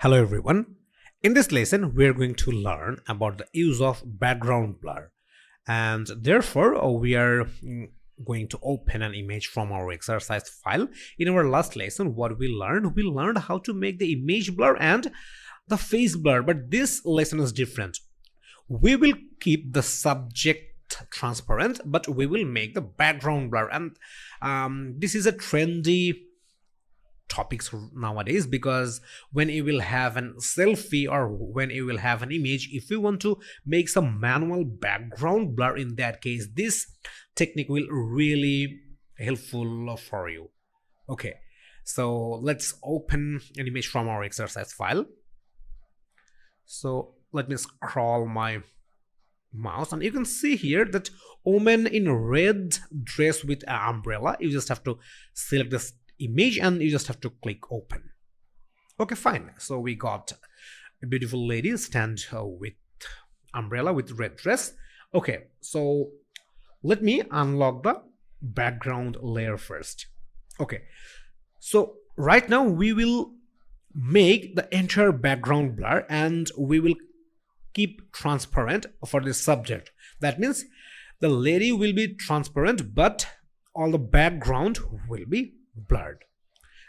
Hello everyone. In this lesson, we are going to learn about the use of background blur, and therefore we are going to open an image from our exercise file. In our last lesson, what we learned how to make the image blur and the face blur, but this lesson is different. We will keep the subject transparent, but we will make the background blur, and this is a trendy topics nowadays, because when you will have a selfie or when you will have an image, if you want to make some manual background blur, in that case this technique will really helpful for you. Okay, so let's open an image from our exercise file. So let me scroll my mouse and you can see here that woman in red dress with an umbrella. You just have to select this image and you just have to click open. Okay, fine. So we got a beautiful lady stand with umbrella with red dress. Okay, so let me unlock the background layer first. Okay, so right now we will make the entire background blur and we will keep transparent for the subject. That means the lady will be transparent but all the background will be blurred.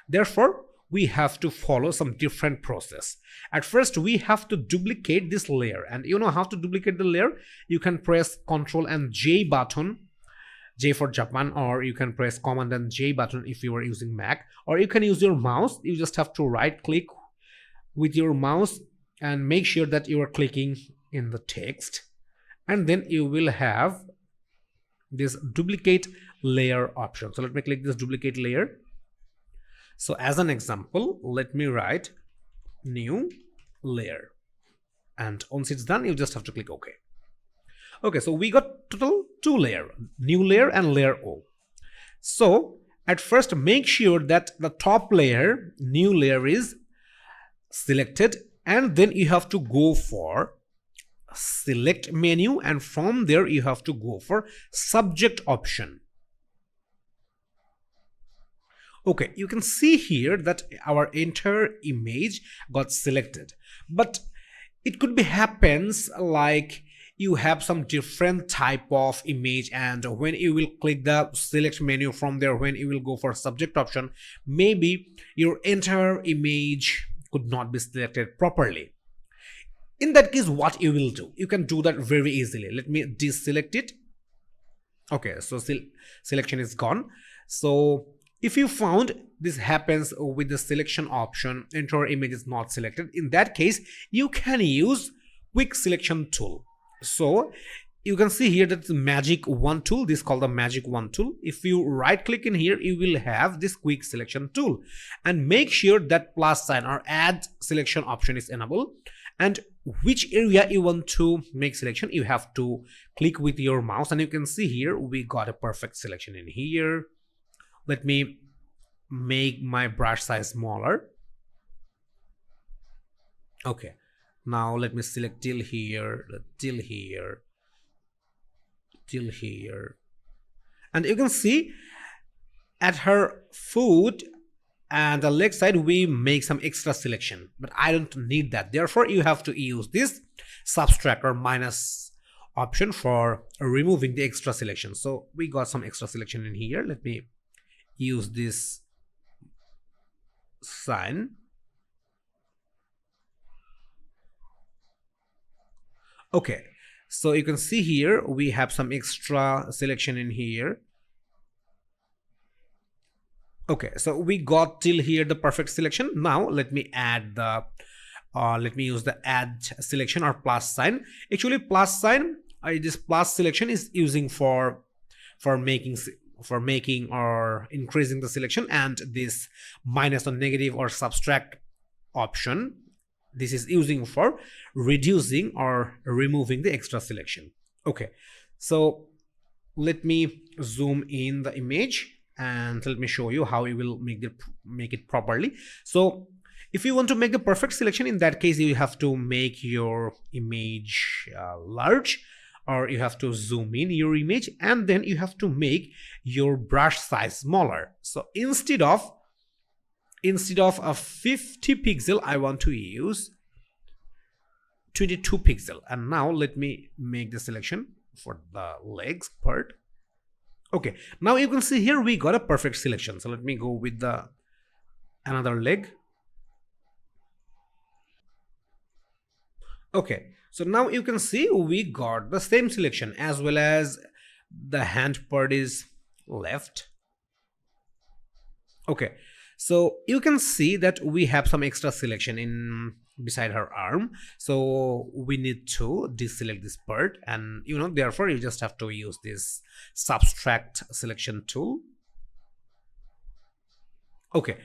Therefore we have to follow some different process. At first we have to duplicate this layer, and you know how to duplicate the layer. You can press Ctrl and J button, J for Japan, or you can press Command and J button if you are using Mac, or you can use your mouse. You just have to right click with your mouse and make sure that you are clicking in the text, and then you will have this duplicate layer option. So let me click this duplicate layer. So as an example, let me write new layer, and once it's done you just have to click OK. Okay, so we got total two layer, new layer and layer O. So at first make sure that the top layer, new layer, is selected, and then you have to go for select menu, and from there you have to go for subject option. Okay, you can see here that our entire image got selected, but it could be happens like you have some different type of image, and when you will click the select menu, from there when you will go for subject option, maybe your entire image could not be selected properly. In that case, what you will do, you can do that very easily. Let me deselect it. Okay, so selection is gone. So if you found this happens with the selection option, entire image is not selected, in that case you can use quick selection tool. So you can see here that the magic wand tool, this is called the magic wand tool. If you right click in here, you will have this quick selection tool, and make sure that plus sign or add selection option is enabled, and which area you want to make selection, you have to click with your mouse, and you can see here we got a perfect selection in here. Let me make my brush size smaller. Okay, now let me select till here, till here, till here, and you can see at her foot and the leg side we make some extra selection, but I don't need that. Therefore you have to use this subtract or minus option for removing the extra selection. So we got some extra selection in here. Let me use this sign. Okay, so you can see here we have some extra selection in here. Okay, so we got till here the perfect selection. Now let me add the let me use the add selection or plus sign. Actually plus sign, this plus selection is using for making or increasing the selection, and this minus or negative or subtract option, this is using for reducing or removing the extra selection. Okay, so let me zoom in the image and let me show you how you will make it properly. So if you want to make the perfect selection, in that case you have to make your image large, or you have to zoom in your image, and then you have to make your brush size smaller. So instead of instead of a 50 pixel, I want to use 22 pixel. And now let me make the selection for the legs part. Okay, now you can see here we got a perfect selection. So let me go with the another leg. Okay, so now you can see we got the same selection, as well as the hand part is left. Okay, so you can see that we have some extra selection in beside her arm, so we need to deselect this part, and therefore you just have to use this subtract selection tool. Okay,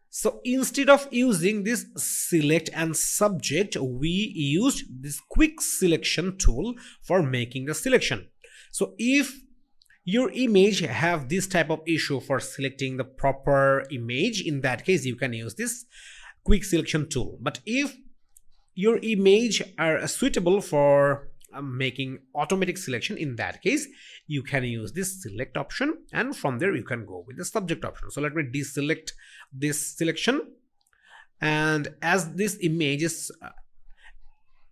so instead of using this select and subject, we used this quick selection tool for making the selection. So if your image have this type of issue for selecting the proper image, in that case you can use this quick selection tool. But if your image are suitable for making automatic selection, in that case you can use this select option, and from there you can go with the subject option. So let me deselect this selection, and as this image is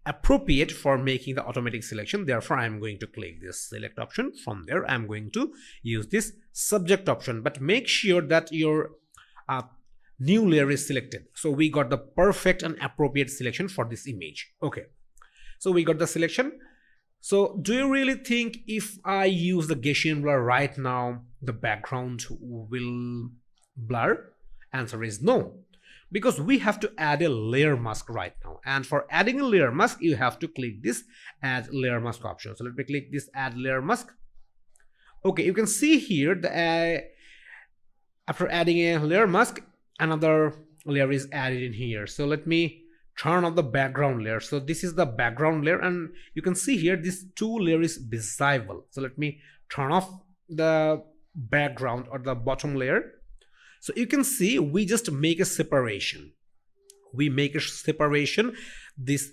appropriate for making the automatic selection, therefore I am going to click this select option. From there I am going to use this subject option, but make sure that your new layer is selected. So we got the perfect and appropriate selection for this image. Okay, so we got the selection. So do you really think if I use the Gaussian blur right now, the background will blur? Answer is no, because we have to add a layer mask right now, and for adding a layer mask you have to click this add layer mask option. So let me click this add layer mask. Okay, you can see here the after adding a layer mask, another layer is added in here. So let me turn off the background layer. So this is the background layer, and you can see here this two layer is visible. So let me turn off the background or the bottom layer. So you can see we just make a separation. We make a separation this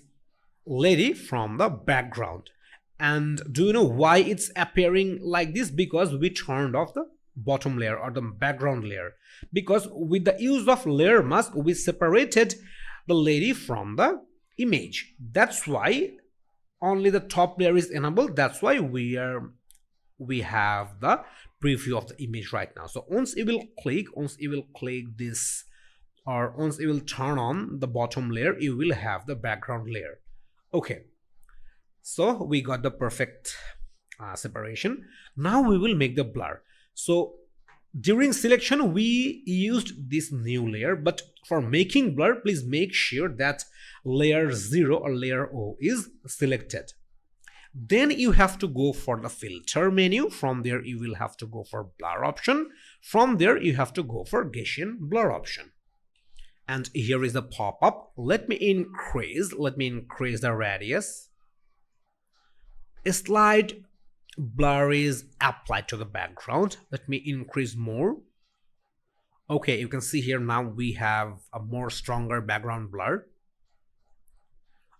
lady from the background. And do you know why it's appearing like this? Because we turned off the bottom layer or the background layer. Because with the use of layer mask, we separated the lady from the image. That's why only the top layer is enabled. That's why we have the preview of the image right now. So once you will click this, or once you will turn on the bottom layer, you will have the background layer. Okay, so we got the perfect separation. Now we will make the blur. So during selection we used this new layer, but for making blur, please make sure that layer 0 or layer O is selected. Then you have to go for the filter menu. From there you will have to go for blur option. From there you have to go for Gaussian blur option. And here is the pop-up. Let me increase the radius. A slight blur is applied to the background. Let me increase more. Okay, you can see here now we have a more stronger background blur.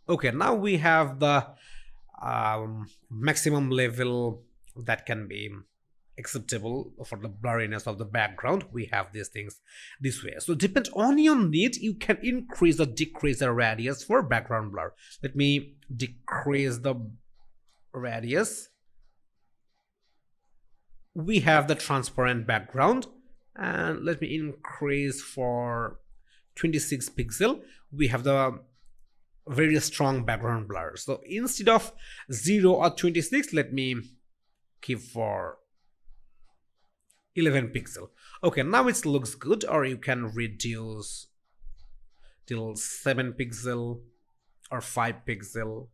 Okay, now we have the maximum level that can be acceptable for the blurriness of the background. We have these things this way. So depend on your need, you can increase or decrease the radius for background blur. Let me decrease the radius. We have the transparent background, and let me increase for 26 pixel. We have the very strong background blur. So instead of 0 or 26, let me keep for 11 pixel. Okay, now it looks good. Or you can reduce till 7 pixel or 5 pixel.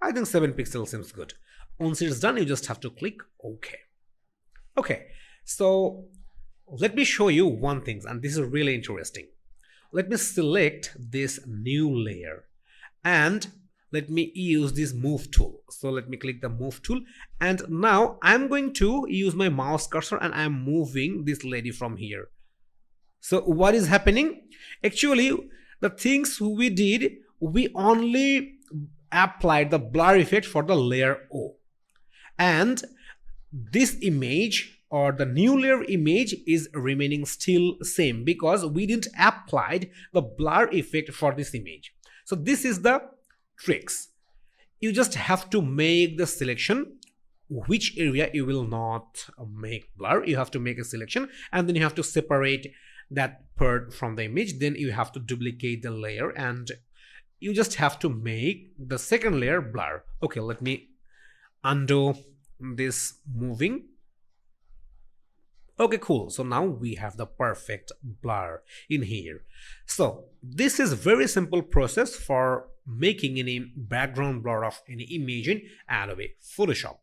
I think 7 pixel seems good. Once it's done, you just have to click OK. Okay, so let me show you one thing, and this is really interesting. Let me select this new layer and let me use this move tool. So let me click the move tool, and now I'm going to use my mouse cursor and I'm moving this lady from here. So what is happening? Actually, the things we did, we only applied the blur effect for the layer O, and this image or the new layer image is remaining still same because we didn't applied the blur effect for this image. So this is the tricks. You just have to make the selection which area you will not make blur. You have to make a selection and then you have to separate that part from the image. Then you have to duplicate the layer and you just have to make the second layer blur. Okay, let me undo this moving. Okay, cool. So now we have the perfect blur in here. So this is very simple process for making any background blur of any image in Adobe Photoshop.